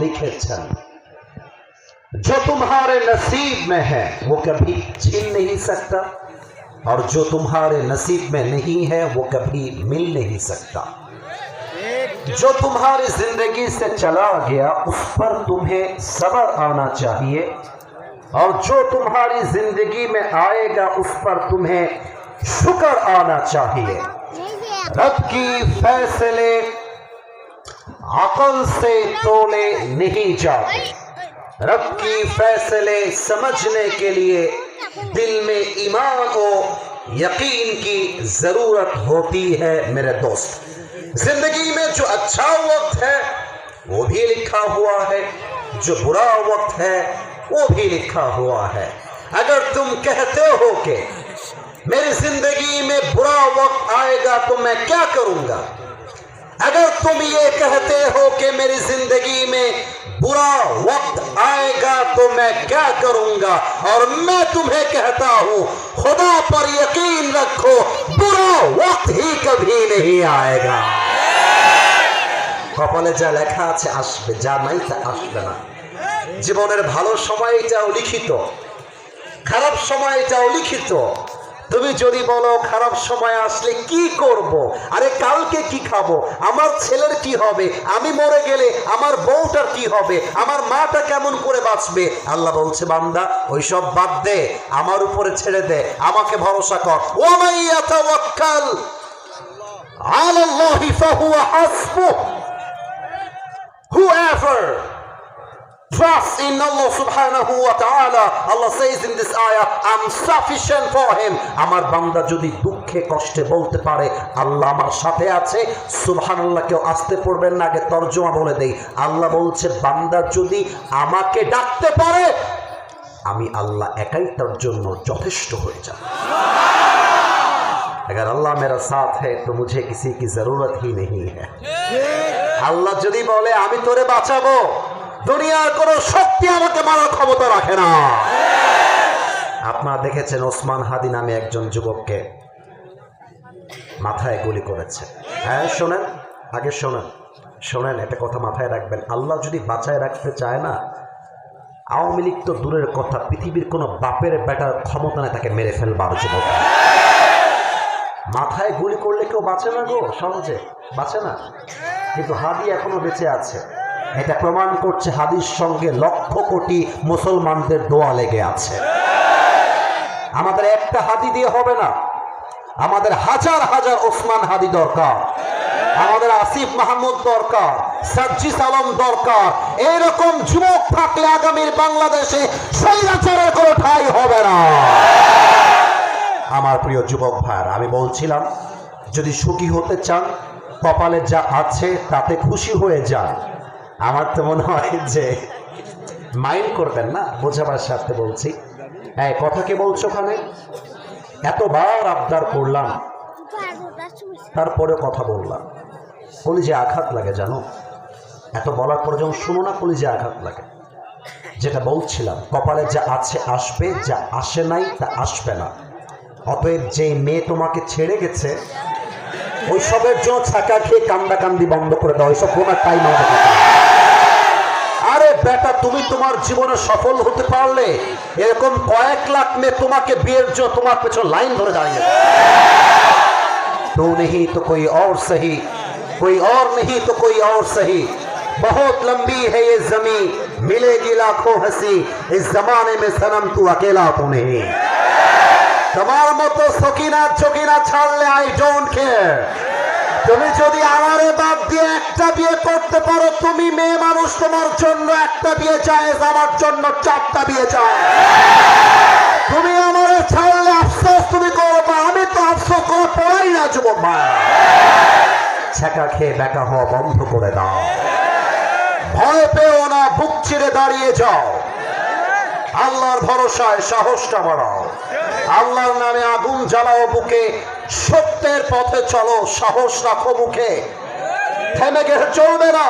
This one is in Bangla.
लिखेছেন जो तुम्हारे नसीब में है वो कभी छीन नहीं सकता और जो तुम्हारे नसीब में नहीं है वो कभी मिल नहीं सकता। जो तुम्हारी जिंदगी से चला गया उस पर तुम्हें सब्र आना चाहिए और जो तुम्हारी जिंदगी में आएगा उस पर तुम्हें शुक्र आना चाहिए। रब की फैसले अकल से तोले नहीं जाते। रब की फैसले समझने के लिए दिल में ईमान और यकीन की जरूरत होती है। मेरे दोस्त, जिंदगी में जो अच्छा वक्त है वो भी लिखा हुआ है, जो बुरा वक्त है वो भी लिखा हुआ है। अगर तुम कहते हो कि मेरी जिंदगी में बुरा वक्त आएगा तो मैं क्या करूंगा, अगर तुम ये कहते हो कि मेरी जिंदगी में बुरा वक्त आएगा तो मैं क्या करूंगा, और मैं तुम्हें कहता हूं खुदा पर यकीन रखो बुरा वक्त ही कभी नहीं आएगा। কপালে যা লেখা আছে আসবে, যা নাই তা আসবে না। জীবনের ভালো সময়টাও লিখিত, খারাপ সময়টাও লিখিত। তুমি যদি বলো খারাপ সময় আসলে কি করব, আরে কালকে কি খাবো, আমার ছেলের কি হবে, আমি মরে গেলে আমার বউটার কি হবে, আমার মাটা কেমন করে বাঁচবে, আল্লাহ বলছে বান্দা ওইসব বাদ দে, আমার উপরে ছেড়ে দে, আমাকে ভরসা কর। ওয়ামান ইয়াতাওয়াক্কাল আলাল্লাহি ফাহুয়া হাসবুহ। Whoever trusts in Allah subhanahu wa ta'ala, Allah says in this ayah, I'm sufficient for him. আমার বান্দা যদি দুঃখে কষ্টে বলতে পারে আল্লাহ আমার সাথে আছে, সুবহানাল্লাহ কেউ আসতে পড়বেন না, আগে তরজমা বলে দেই। আল্লাহ বলছে বান্দা যদি আমাকে ডাকতে পারে আমি আল্লাহ একাই তার জন্য যথেষ্ট হয়ে যাব। अगर अल्लाह मेरा साथ है तो मुझे किसी की जरूरत ही नहीं है। আল্লাহ যদি বলে আমি তোরে বাঁচাবো, দুনিয়ার কোনো শক্তি আমাকে মারার ক্ষমতা রাখে না। আপনারা দেখেছেন ওসমান হাদি নামে একজন যুবককে মাথায় গুলি করেছে। হ্যাঁ শোনেন, আগে শোনেন, শোনেন, একটা কথা মাথায় রাখবেন, আল্লাহ যদি বাঁচায় রাখতে চায় না, আওয়ামী লীগ তো দূরের কথা, পৃথিবীর কোনো বাপের বেটার ক্ষমতা নেই তাকে মেরে ফেলবার। যুবক মাথায় গুলি করলে কেউ বাঁচে না গো, সহজে বাঁচে না, কিন্তু হাদি এখনো বেঁচে আছে। এটা প্রমাণ করছে হাদির সঙ্গে লক্ষ কোটি মুসলমানদের দোয়া লেগে আছে। আমাদের একটা হাদি দিয়ে হবে না, আমাদের হাজার হাজার ওসমান হাদি দরকার, আমাদের আসিফ মাহমুদ দরকার, সাজ্জিদ আলম দরকার। এরকম যুবক থাকলে আগামীর বাংলাদেশে স্বৈরাচারের কোনো ঠাঁই হবে না। আমার প্রিয় যুবক ভাইরা, আমি বলছিলাম যদি সুখী হতে চান কপালে যা আছে তাতে খুশি হয়ে যান। আমার তো মনে হয় যে মাইন্ড করবেন না, বোঝাবার স্বার্থে বলছি। এই কথা কে বলছো ওখানে, এতবার আবদার করলাম তারপরে কথা বললাম, কলিজে আঘাত লাগে জানো। এত বলার পর যখন শুনো না কলিজে আঘাত লাগে। যেটা বলছিলাম কপালে যা আছে আসবে, যা আসে নাই তা আসবে না। অতএব যে মেয়ে তোমাকে ছেড়ে গেছে ওইসবের জন্য ছাকা খেয়ে কান্দাকান্দি বন্ধ করে দাও, ওইসব কোনো টাইম আমাদের। আরে বেটা, তুমি তোমার জীবনে সফল হতে পারলে এরকম কয়েক লাখ মেয়ে তোমাকে বিয়ের জন্য তোমার পেছনে লাইন ধরে দাঁড়িয়ে। तू नहीं तो कोई और सही, कोई और नहीं तो कोई और सही, बहुत लंबी है ये जमीन, मिलेगी लाखों हंसी, इस जमाने में सनम तू अकेला तो नहीं। তোমার মতো সকিনা চকিনা ছাড়লে আই ডোন্ট কেয়ার। তুমি যদি আমারে বাদ দিয়ে একটা বিয়ে করতে পারো, তুমি মেয়ে মানুষ, তোমার জন্য একটা বিয়ে জায়েজ, আমার জন্য চারটা বিয়ে চাই। তুমি আমারে ছাড়লে আফসোস তুমি করবা, আমি তো আফসোস করে পড়াই না। যুবক ভাই, ছেঁকা খেয়ে বেকা হওয়া বন্ধ করে দাও, ভয় পেও না, বুক চিরে দাঁড়িয়ে যাও, আল্লাহর ভরসায় সাহসটা বাড়াও, আল্লাহর নামে আগুন জ্বালাও বুকে, সত্যের পথে চলো, সাহস রাখো মুখে, থেমে গেলে চলবে না।